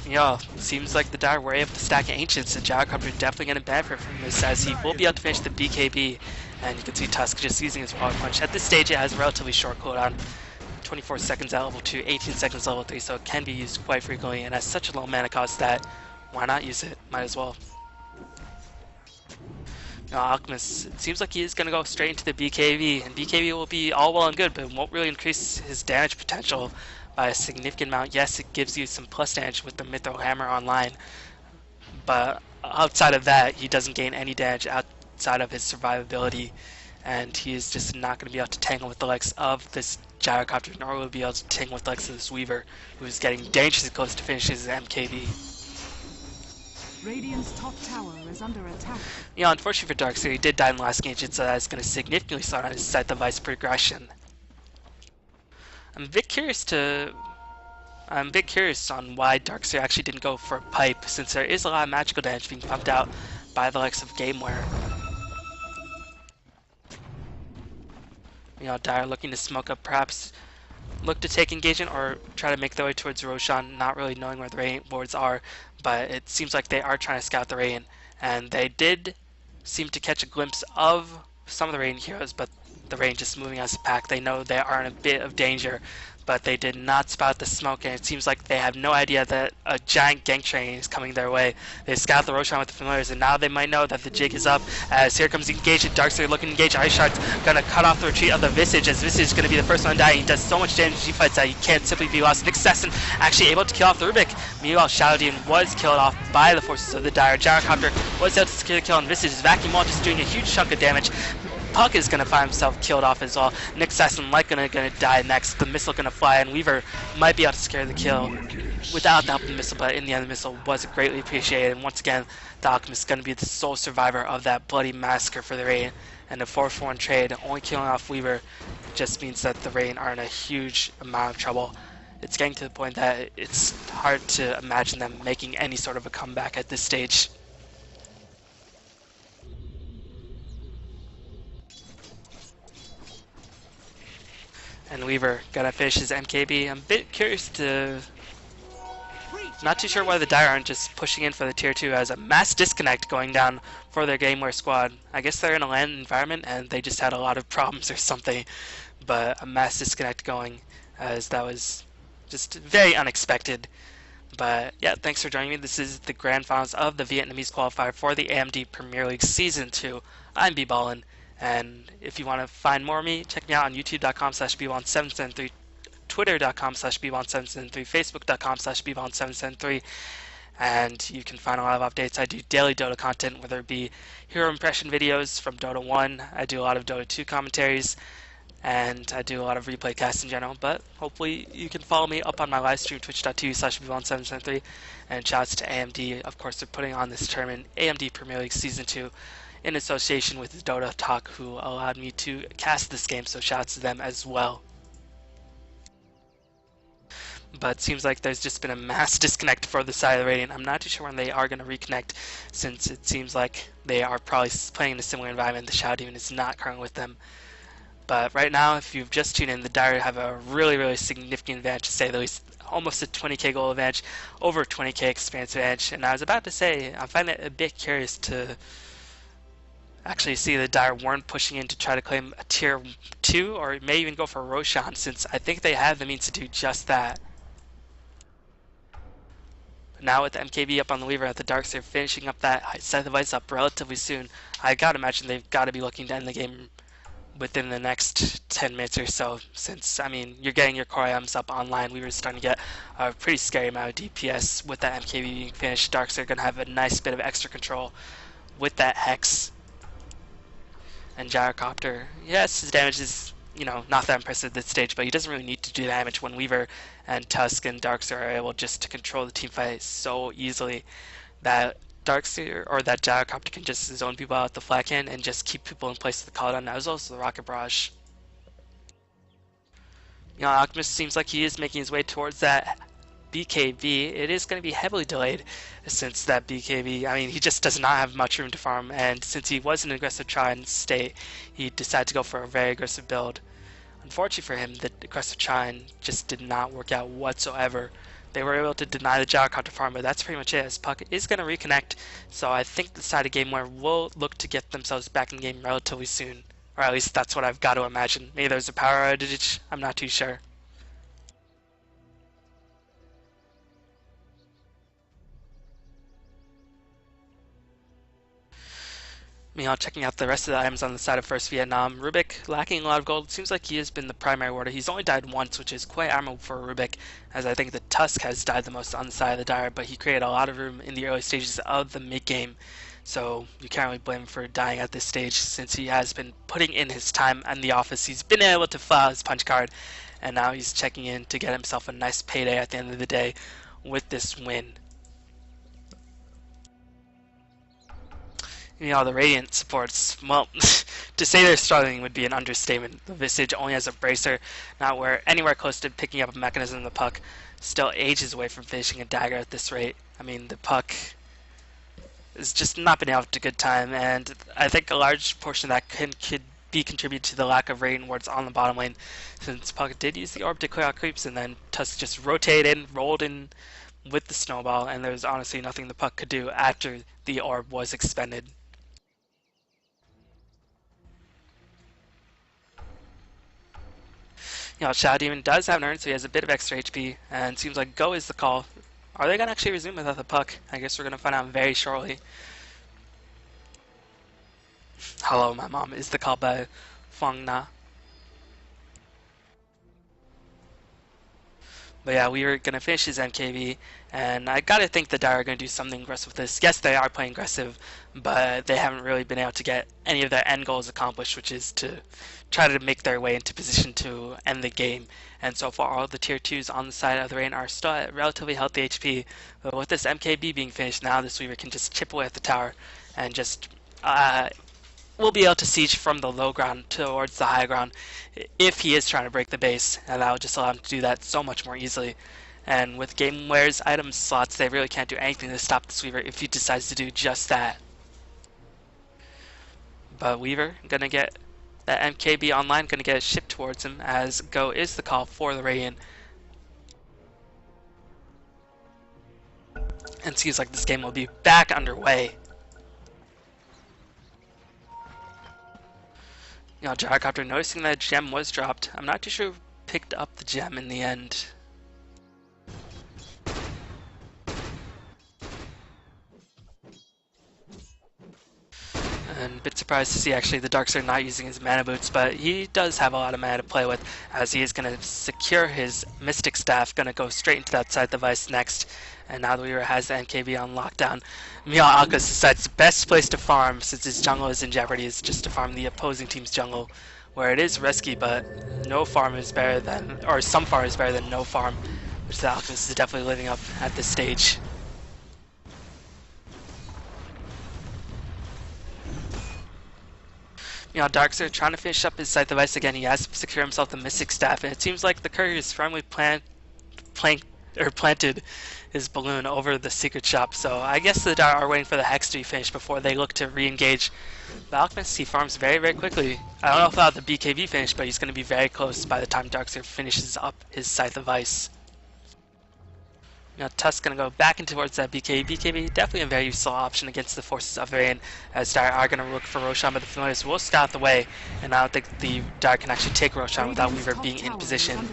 Yeah, seems like the Dire were able to stack Ancients, and Gyrocopter definitely going to benefit from this, as he will be able to finish the BKB, and you can see Tusk just using his Power Punch. At this stage it has a relatively short cooldown, 24 seconds at level 2, 18 seconds level 3, so it can be used quite frequently, and has such a low mana cost that why not use it? Might as well. Alchemist, it seems like he is going to go straight into the BKB, and BKB will be all well and good, but it won't really increase his damage potential by a significant amount. Yes, it gives you some plus damage with the Mithril Hammer online, but outside of that, he doesn't gain any damage outside of his survivability, and he is just not going to be able to tangle with the likes of this Gyrocopter, nor will he be able to tangle with the likes of this Weaver, who is getting dangerously close to finish his MKB. Radiant's top tower is under attack. You know, unfortunately for Darkseer, he did die in the last game, so that is going to significantly slow down his set device progression. I'm a bit curious on why Darkseer actually didn't go for a pipe, since there is a lot of magical damage being pumped out by the likes of Gameware. You know, Dire looking to smoke up, perhaps look to take engagement or try to make their way towards Roshan, not really knowing where the Radiant Lords are, but it seems like they are trying to scout the Radiant, and they did seem to catch a glimpse of some of the Radiant heroes, but the Radiant just moving as a pack. They know they are in a bit of danger, but they did not spot the smoke, and it seems like they have no idea that a giant gang train is coming their way. They scout the Roshan with the familiars, and now they might know that the jig is up, as here comes the engage, and Darkseer looking to engage. Ice Shark's gonna cut off the retreat of the Visage, as Visage is gonna be the first one to die. He does so much damage he fights that he can't simply be lost. Nick Sesson actually able to kill off the Rubik. Meanwhile, Shadow Demon was killed off by the forces of the Dire. Gyrocopter was able to secure the kill, and Visage's Vacuum Wall just doing a huge chunk of damage. Puck is gonna find himself killed off as well. Nick Sesson likely gonna die next. The missile gonna fly, and Weaver might be able to secure the kill without the help of the missile, but in the end the missile was greatly appreciated. And once again, the Alchemist is gonna be the sole survivor of that bloody massacre for the Rain. And a 4-for-1 trade, only killing off Weaver, just means that the Rain are in a huge amount of trouble. It's getting to the point that it's hard to imagine them making any sort of a comeback at this stage. And Weaver gonna finish his MKB. I'm a bit curious to... Not too sure why the Dire aren't just pushing in for the tier 2 as a mass disconnect going down for their Gameware squad. I guess they're in a land environment and they just had a lot of problems or something. But a mass disconnect going, as that was just very unexpected. But yeah, thanks for joining me. This is the grand finals of the Vietnamese Qualifier for the AMD Premier League Season 2. I'm B-Ballin. And if you want to find more of me, check me out on youtube.com/b1773, twitter.com/b1773, facebook.com/b1773, and you can find a lot of updates. I do daily Dota content, whether it be hero impression videos from Dota 1, I do a lot of Dota 2 commentaries, and I do a lot of replay casts in general. But hopefully you can follow me up on my live stream, twitch.tv/b1773, and shouts to AMD. Of course, they're putting on this tournament, AMD Premier League Season 2, in association with Dota Talk, who allowed me to cast this game, so shouts to them as well. But it seems like there's just been a mass disconnect for the side of the Radiant. I'm not too sure when they are going to reconnect, since it seems like they are probably playing in a similar environment. The Shadow Demon is not currently with them. But right now, if you've just tuned in, the Dire have a really significant advantage, to say the least. Almost a 20k goal advantage, over 20k experience advantage. And I was about to say, I find it a bit curious to actually see the Dire weren't pushing in to try to claim a tier 2, or may even go for Roshan, since I think they have the means to do just that. But now with the MKB up on the Weaver, the Darkseer finishing up that set device up relatively soon, I gotta imagine they've got to be looking to end the game within the next 10 minutes or so, since, I mean, you're getting your core items up online. We were starting to get a pretty scary amount of DPS with that MKB being finished. Darkseer gonna have a nice bit of extra control with that Hex. And Gyrocopter, yes, his damage is, not that impressive at this stage, but he doesn't really need to do damage when Weaver and Tusk and Darkseer are able just to control the team fight so easily that Darkseer or that Gyrocopter can just zone people out the flag hand and just keep people in place with the Call Down, as well as the Rocket Barrage. Alchemist seems like he is making his way towards that BKB. It is going to be heavily delayed, since that BKB, I mean, he just does not have much room to farm, and since he was in an aggressive Trine state, he decided to go for a very aggressive build. Unfortunately for him, the aggressive Trine just did not work out whatsoever. They were able to deny the Gyrocopter farm, but that's pretty much it, as Puck is going to reconnect, so I think the side of Gameware will look to get themselves back in the game relatively soon. Or at least that's what I've got to imagine. Maybe there's a power outage, I'm not too sure. Checking out the rest of the items on the side of 1st-Vietnam. Rubik, lacking a lot of gold. It seems like he has been the primary warder. He's only died once, which is quite admirable for Rubik, as I think the Tusk has died the most on the side of the Dire, but he created a lot of room in the early stages of the mid-game, so you can't really blame him for dying at this stage, since he has been putting in his time in the office. He's been able to file his punch card, and now he's checking in to get himself a nice payday at the end of the day with this win. The Radiant supports, well, to say they're struggling would be an understatement. The Visage only has a Bracer, not anywhere close to picking up a mechanism. The Puck still ages away from finishing a dagger at this rate. I mean, the Puck has just not been able to good time, and I think a large portion of that could be contributed to the lack of Radiant wards on the bottom lane, since Puck did use the orb to clear out creeps, and then Tusk just rotated in, rolled in with the snowball, and there was honestly nothing the Puck could do after the orb was expended. You know, Shadow Demon does have an urn, so he has a bit of extra HP, and it seems like go is the call. Are they going to actually resume without the puck? I guess we're going to find out very shortly. Hello, my mom is the call by Fong Na. But yeah, we were going to finish his MKB, and I gotta think the Dire are going to do something aggressive with this. Yes, they are playing aggressive, but they haven't really been able to get any of their end goals accomplished, which is to try to make their way into position to end the game. And so far, all the tier 2s on the side of the rain are still at relatively healthy HP. But with this MKB being finished, now this Weaver can just chip away at the tower and just will be able to siege from the low ground towards the high ground if he is trying to break the base, and that will just allow him to do that so much more easily. And with Gameware's item slots, they really can't do anything to stop this Weaver if he decides to do just that. But Weaver gonna get that MKB online, gonna get it shipped towards him, as go is the call for the Radiant. And seems like this game will be back underway. You know, Gyrocopter noticing that gem was dropped. I'm not too sure who picked up the gem in the end. And a bit surprised to see actually the Darkster not using his mana boots, but he does have a lot of mana to play with, as he is going to secure his Mystic Staff, going to go straight into that side device next. And now the Weaver has the MKB on lockdown, Meow Alcus decides the best place to farm, since his jungle is in jeopardy, is just to farm the opposing team's jungle, where it is risky, but no farm is better than, or some farm is better than no farm, which the Alchemist is definitely living up at this stage. You know, Darkster trying to finish up his side device again. He has to secure himself the Mystic Staff, and it seems like the courier is firmly planted his balloon over the secret shop. So I guess the Dire are waiting for the Hex to be finished before they look to re-engage. The Alchemist, he farms very, very quickly. I don't know if I'll have the BKB finished, but he's going to be very close by the time Darkster finishes up his side device. You know, Tusk going to go back in towards that BKB. BKB definitely a very useful option against the forces of the rain, as Dire are going to look for Roshan, but the Familiars will scout the way, and I don't think the Dire can actually take Roshan without Weaver being in position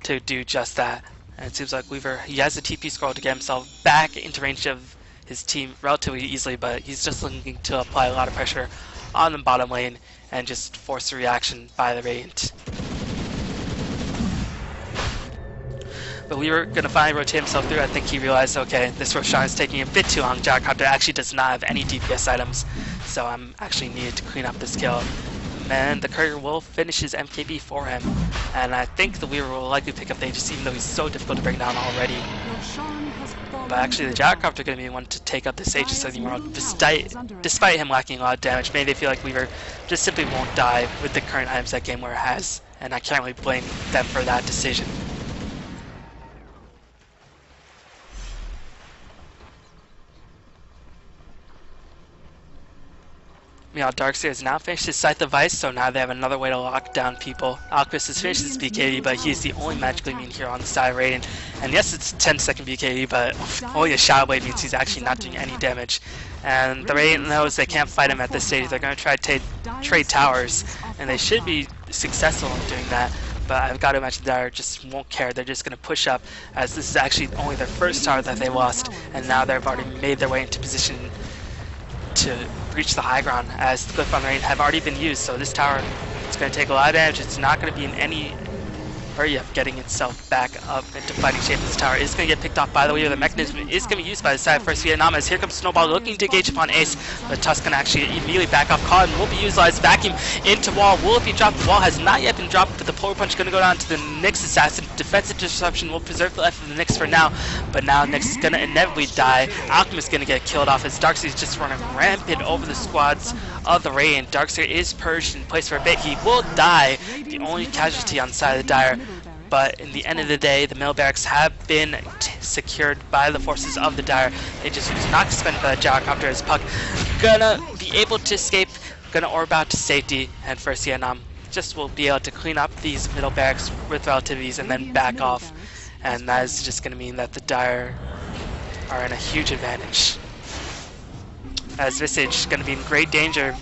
to do just that. And it seems like Weaver, he has a TP scroll to get himself back into range of his team relatively easily, but he's just looking to apply a lot of pressure on the bottom lane and just force a reaction by the Radiant. But we were going to finally rotate himself through. I think he realized, okay, this Roshan is taking a bit too long. Gyrocopter actually does not have any DPS items, so I'm actually needed to clean up this kill. And the courier will finish his MKB for him. And I think the Weaver will likely pick up the Aegis, even though he's so difficult to bring down already. But actually the Gyrocopter going to be the one to take up this Aegis anymore, despite him lacking a lot of damage. Maybe they feel like Weaver just simply won't die with the current items that Gameware has, and I can't really blame them for that decision. Meanwhile, Darkseer has now finished his side device, so now they have another way to lock down people. Alquist has finished his BKB, but he's the only magically immune hero on the side of Raiden. And yes, it's a 10-second BKB, but only a Shadow Blade means he's actually not doing any damage. And the Radiant knows they can't fight him at this stage. They're going to try to trade towers, and they should be successful in doing that. But I've got to imagine Dire just won't care. They're just going to push up, as this is actually only their first tower that they lost, and now they've already made their way into position to reach the high ground, as the Glyph on the Rain have already been used. So this tower is going to take a lot of damage. It's not going to be in any hurry of getting itself back up into fighting shape. This tower is going to get picked off by the Weaver. The mechanism is going to be used by the side of 1st-Vietnam, as here comes Snowball looking to engage upon Ace, but Tusk can actually immediately back off. Cotton will be utilized, vacuum into wall. Wolf, he dropped the wall, has not yet been dropped, but the Polar Punch going to go down to the Nyx assassin. Defensive disruption will preserve the life of the Nyx for now, but now Nyx is going to inevitably die. Alchemist is going to get killed off, as Darkseer is just running rampant over the squads of the Radiant. Darkseer is purged in place for a bit. He will die, the only casualty on the side of the Dire. But in the end of the day, the middle barracks have been secured by the forces of the Dire. They just was not suspended by the Gyrocopter, as Puck gonna be able to escape, gonna orb out to safety, and 1st-Vietnam just will be able to clean up these middle barracks with relativities and then back off. And that is just gonna mean that the Dire are in a huge advantage, as Visage is gonna be in great danger.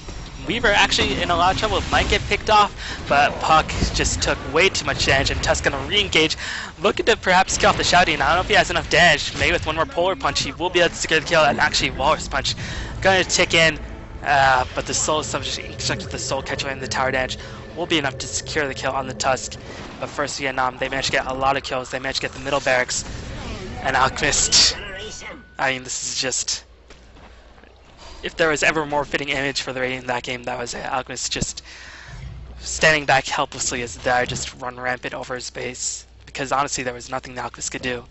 Weaver actually in a lot of trouble, might get picked off, but Puck just took way too much damage, and Tusk gonna re-engage, looking to perhaps kill off the shouting. I don't know if he has enough damage. Maybe with one more polar punch he will be able to secure the kill, and actually Walrus Punch gonna tick in, but the soul subject injected the soul catch away, and the tower damage will be enough to secure the kill on the Tusk. But 1st-Vietnam, they managed to get a lot of kills. They managed to get the middle barracks, and Alchemist, I mean, this is just, if there was ever a more fitting image for the rating in that game, that was it. Alchemist just standing back helplessly as the Dire just run rampant over his base, because honestly there was nothing the Alchemist could do.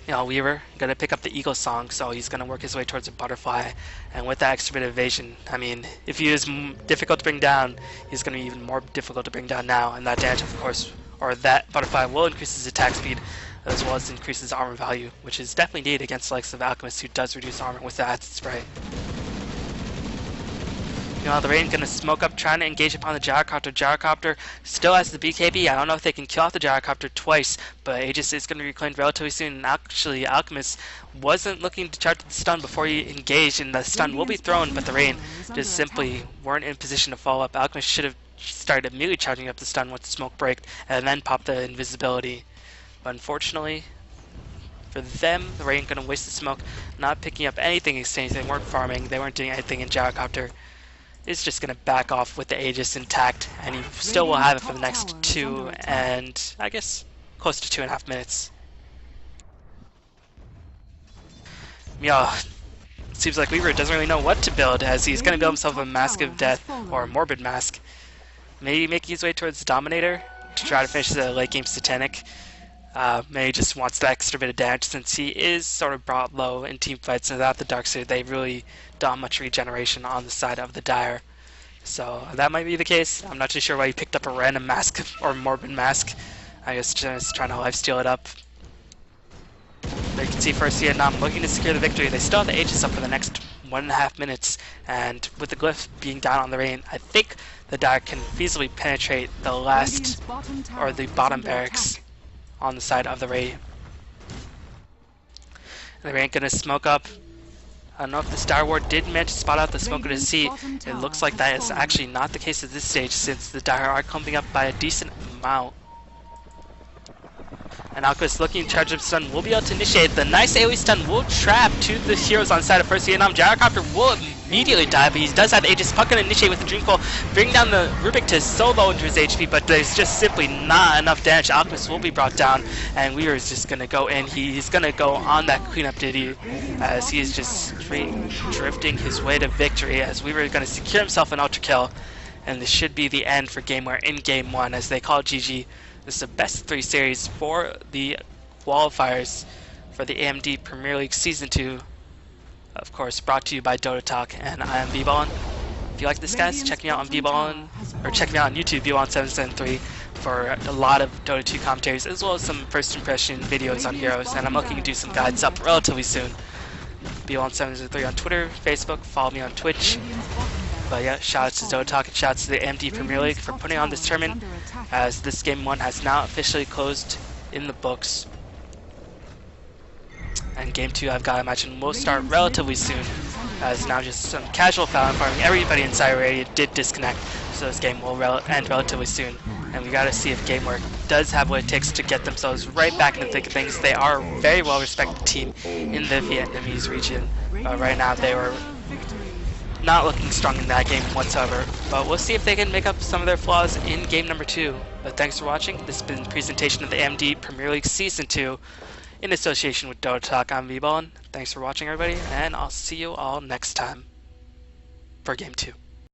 You know, Weaver gonna pick up the Eagle Song, so he's gonna work his way towards a Butterfly, and with that extra bit of evasion, I mean, if he is difficult to bring down, he's gonna be even more difficult to bring down now, and that damage, of course, or that Butterfly will increase his attack speed, as well as increase his armor value, which is definitely needed against the likes of Alchemist, who does reduce armor with the acid spray. You know, the Rain gonna smoke up, trying to engage upon the Gyrocopter. Gyrocopter still has the BKB. I don't know if they can kill off the Gyrocopter twice, but Aegis is gonna be reclaimed relatively soon. And actually, Alchemist wasn't looking to charge the stun before he engaged, and the stun will be thrown, but the Rain just simply weren't in position to follow up. Alchemist should have started immediately charging up the stun once the smoke braked, and then popped the invisibility. But unfortunately for them, the Rain gonna waste the smoke, not picking up anything exchange. They weren't farming, they weren't doing anything in Gyrocopter. Is just going to back off with the Aegis intact, and he still will have it for the next 2 and I guess close to 2.5 minutes. Yeah, seems like Weaver doesn't really know what to build, as he's going to build himself a Mask of Death or a Morbid Mask. Maybe making his way towards the Dominator to try to finish the late game Satanic. Maybe just wants the extra bit of damage, since he is sort of brought low in team fights, and without the Darkseid they really don't have much regeneration on the side of the Dire. So that might be the case. I'm not too sure why he picked up a random mask or Morbid Mask. I guess just trying to lifesteal it up. But you can see 1st-Vietnam looking to secure the victory. They still have the Aegis up for the next 1.5 minutes, and with the glyph being down on the Rain, I think the Dire can feasibly penetrate the last, or the bottom barracks on the side of the Raid. The Raid gonna smoke up. I don't know if the Star Ward did manage to spot out the smoke in his seat. It looks like that is actually not the case at this stage, since the Dire are clumping up by a decent amount. And Alchemist looking to charge up stun will be able to initiate. The nice AoE stun will trap to the heroes on the side of 1st-Vietnam. Gyrocopter will immediately die, but he does have Aegis. Puck gonna initiate with the Dreamcoil, bring down the Rubik to so low into his HP, but there's just simply not enough damage. Alchemist will be brought down, and Weaver is just gonna go in. He's gonna go on that cleanup duty, as he is just straight drifting his way to victory, as Weaver is gonna secure himself an ultra kill, and this should be the end for Gameware in Game 1, as they call GG. This is the best of 3 series for the qualifiers for the AMD Premier League Season 2. Of course, brought to you by Dota Talk, and I am B-Ballin. If you like this, guys, check me out on B-Ballin, or check me out on YouTube, B-Ballin773, for a lot of Dota 2 commentaries, as well as some first impression videos on heroes, and I'm looking to do some guides up relatively soon. B-Ballin773 on Twitter, Facebook, follow me on Twitch. But yeah, shoutouts to Dota Talk, and shoutouts to the AMD Premier League for putting on this tournament, as this Game 1 has now officially closed in the books. And Game 2, I've got to imagine, will start relatively soon, as now just some casual Falcon farming. Everybody inside already did disconnect, so this game will end relatively soon. And we got to see if Gameware does have what it takes to get themselves right back in the thick of things. They are a very well respected team in the Vietnamese region. Right now they were not looking strong in that game whatsoever, but we'll see if they can make up some of their flaws in game number 2. But thanks for watching. This has been a presentation of the AMD Premier League Season 2 in association with Dota Talk. I'm V-Ballin. Thanks for watching, everybody, and I'll see you all next time for game 2.